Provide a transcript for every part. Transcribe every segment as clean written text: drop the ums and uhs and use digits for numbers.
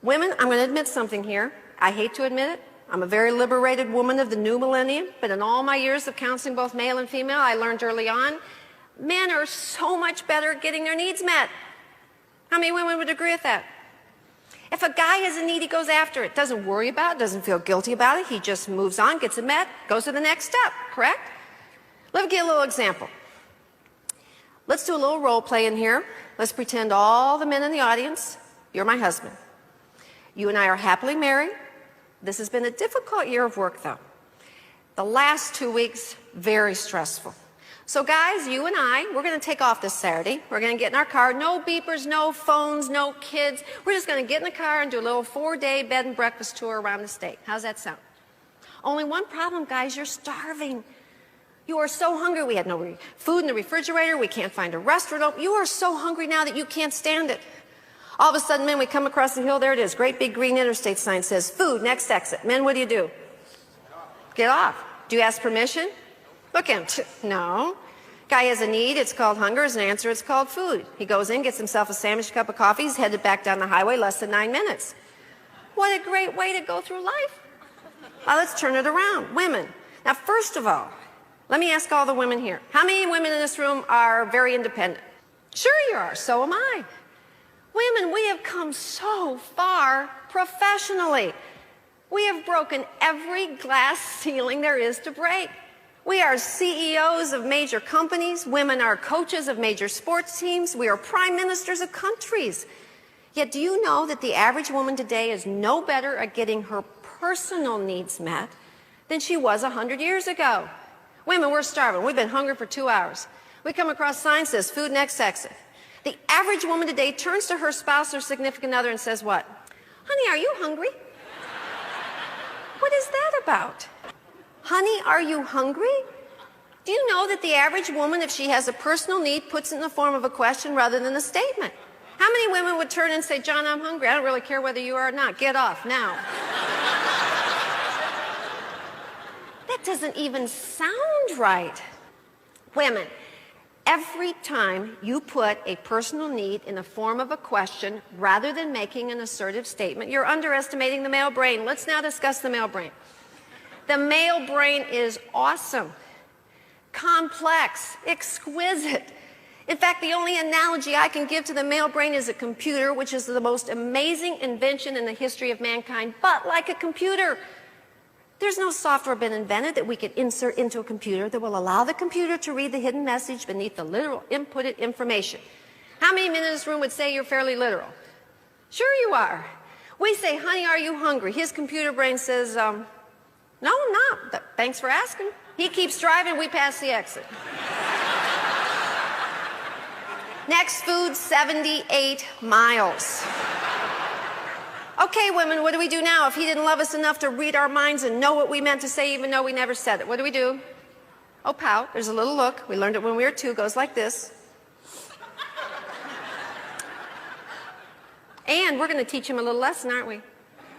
Women, I'm going to admit something here. I hate to admit it. I'm a very liberated woman of the new millennium, but in all my years of counseling both male and female, I learned early on, men are so much better at getting their needs met. How many women would agree with that? If a guy has a need, he goes after it, doesn't worry about it, doesn't feel guilty about it, he just moves on, gets it met, goes to the next step, correct? Let me give you a little example. Let's do a little role play in here. Let's pretend all the men in the audience, you're my husband. You and I are happily married. This has been a difficult year of work, though. The last 2 weeks, very stressful. So guys, you and I, we're going to take off this Saturday. We're going to get in our car. No beepers, no phones, no kids. We're just going to get in the car and do a little 4-day bed and breakfast tour around the state. How's that sound? Only one problem, guys, you're starving. You are so hungry. We had no food in the refrigerator. We can't find a restaurant. You are so hungry now that you can't stand it. All of a sudden, men, we come across the hill. There it is. Great big green interstate sign says, food, next exit. Men, what do? Get off. Do you ask permission? Look at him. No. Guy has a need. It's called hunger. As an answer, it's called food. He goes in, gets himself a sandwich, cup of coffee. He's headed back down the highway, less than 9 minutes. What a great way to go through life. Now, let's turn it around. Women. Now, first of all, let me ask all the women here. How many women in this room are very independent? Sure you are. So am I. Women, we have come so far professionally. We have broken every glass ceiling there is to break. We are CEOs of major companies. Women are coaches of major sports teams. We are prime ministers of countries. Yet do you know that the average woman today is no better at getting her personal needs met than she was 100 years ago? Women, we're starving. We've been hungry for 2 hours. We come across signs that says, food next exit. The average woman today turns to her spouse or significant other and says what? Honey, are you hungry? What is that about? Honey, are you hungry? Do you know that the average woman, if she has a personal need, puts it in the form of a question rather than a statement? How many women would turn and say, John, I'm hungry. I don't really care whether you are or not. Get off now. That doesn't even sound right. Women, every time you put a personal need in the form of a question rather than making an assertive statement, you're underestimating the male brain. Let's now discuss the male brain. The male brain is awesome, complex, exquisite. In fact, the only analogy I can give to the male brain is a computer, which is the most amazing invention in the history of mankind. But like a computer, there's no software been invented that we could insert into a computer that will allow the computer to read the hidden message beneath the literal inputted information. How many men in this room would say you're fairly literal? Sure you are. We say, honey, are you hungry? His computer brain says, no, I'm not. Thanks for asking. He keeps driving, we pass the exit. Next food, 78 miles. Okay, women, what do we do now? If he didn't love us enough to read our minds and know what we meant to say, even though we never said it, what do? Oh, pout. There's a little look. We learned it when we were 2. It goes like this. And we're going to teach him a little lesson, aren't we?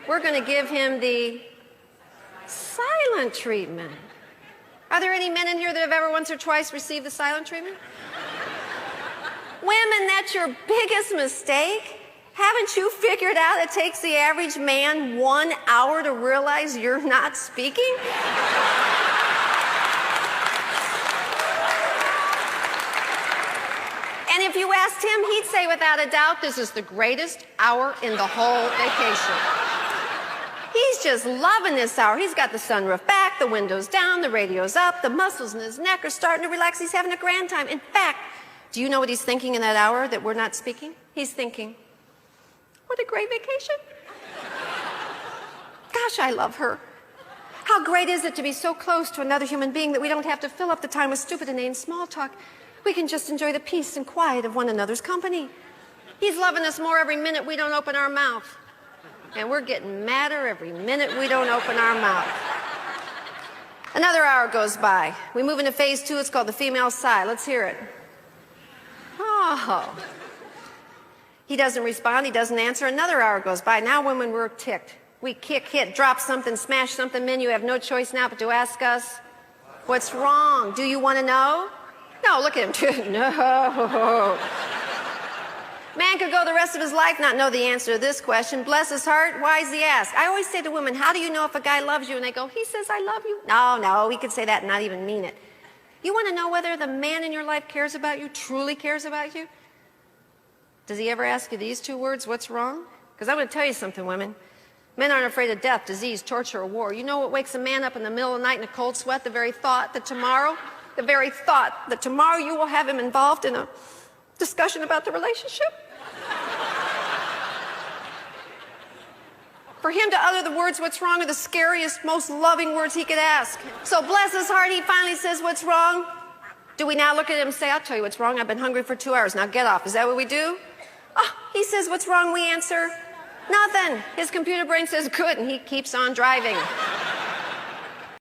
We're going to give him the silent treatment. Are there any men in here that have ever once or twice received the silent treatment? Women, that's your biggest mistake. Haven't you figured out it takes the average man 1 hour to realize you're not speaking? And if you asked him, he'd say without a doubt, this is the greatest hour in the whole vacation. He's just loving this hour. He's got the sunroof back, the windows down, the radio's up, the muscles in his neck are starting to relax. He's having a grand time. In fact, do you know what he's thinking in that hour that we're not speaking? He's thinking, what a great vacation. Gosh, I love her. How great is it to be so close to another human being that we don't have to fill up the time with stupid inane small talk. We can just enjoy the peace and quiet of one another's company. He's loving us more every minute we don't open our mouth. And we're getting madder every minute we don't open our mouth. Another hour goes by. We move into phase 2. It's called the female sigh. Let's hear it. Oh. He doesn't respond. He doesn't answer. Another hour goes by. Now women, we're ticked. We kick, hit, drop something, smash something. Men, you have no choice now but to ask us, what's wrong? Do you want to know? No, look at him. No. Man could go the rest of his life not know the answer to this question. Bless his heart, why does he ask? I always say to women, how do you know if a guy loves you? And they go, he says I love you. No, he could say that and not even mean it. You want to know whether the man in your life cares about you, truly cares about you? Does he ever ask you these two words, what's wrong? Because I'm going to tell you something, women. Men aren't afraid of death, disease, torture, or war. You know what wakes a man up in the middle of the night in a cold sweat? The very thought that tomorrow you will have him involved in a discussion about the relationship. For him to utter the words, what's wrong, are the scariest, most loving words he could ask. So bless his heart, he finally says, what's wrong? Do we now look at him and say, I'll tell you what's wrong, I've been hungry for 2 hours, now get off. Is that what we do? Oh, he says, what's wrong? We answer, nothing. His computer brain says, good, and he keeps on driving.